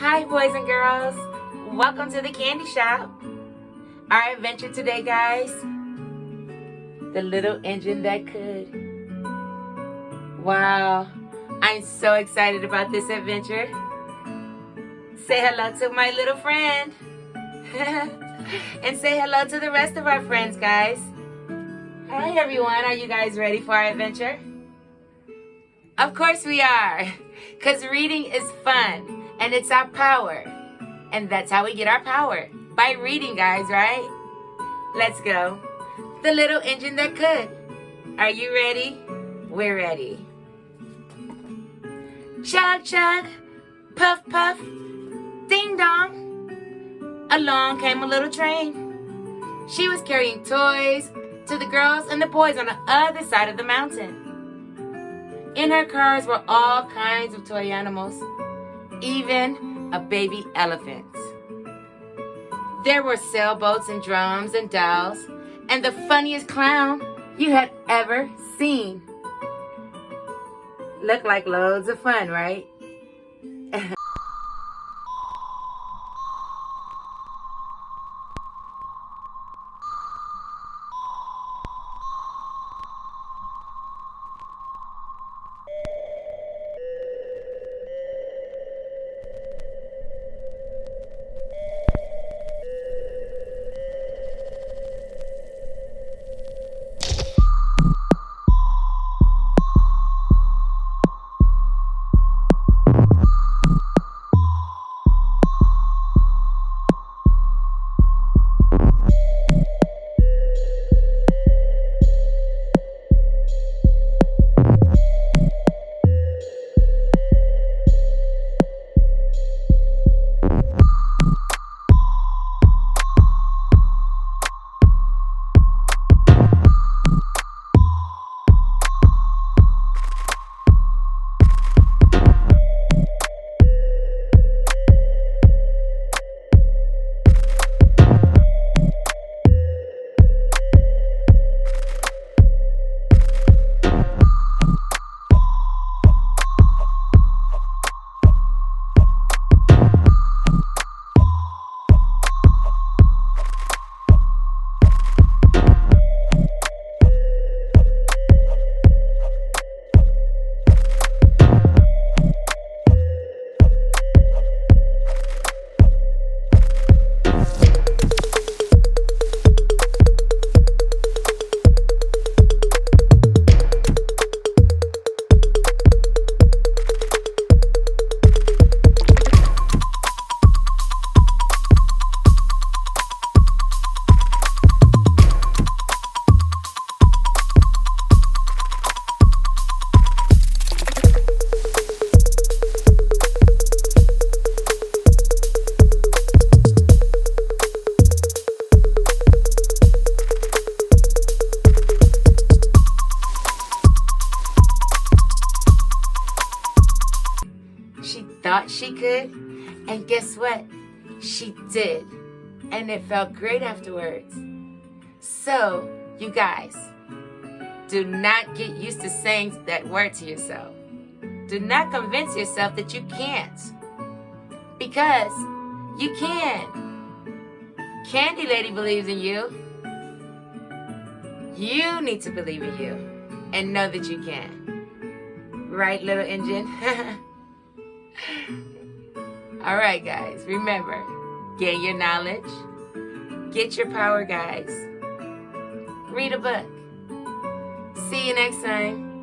Hi, boys and girls. Welcome to the candy shop. Our adventure today, guys. The little engine that could. Wow. I'm so excited about this adventure. Say hello to my little friend. And say hello to the rest of our friends, guys. Hi, everyone. Are you guys ready for our adventure? Of course we are. Because reading is fun. And it's our power. And that's how we get our power. By reading, guys, right? Let's go. The little engine that could. Are you ready? We're ready. Chug, chug. Puff, puff. Ding dong. Along came a little train. She was carrying toys to the girls and the boys on the other side of the mountain. In her cars were all kinds of toy animals, even a baby elephant. There were sailboats and drums and dolls and the funniest clown you had ever seen. Looked like loads of fun, right? She thought she could, and guess what? She did, and it felt great afterwards. So, you guys, do not get used to saying that word to yourself. Do not convince yourself that you can't, because you can. Candy Lady believes in you. You need to believe in you and know that you can. Right, little engine? All right, guys, remember, gain your knowledge, get your power, guys. Read a book. See you next time.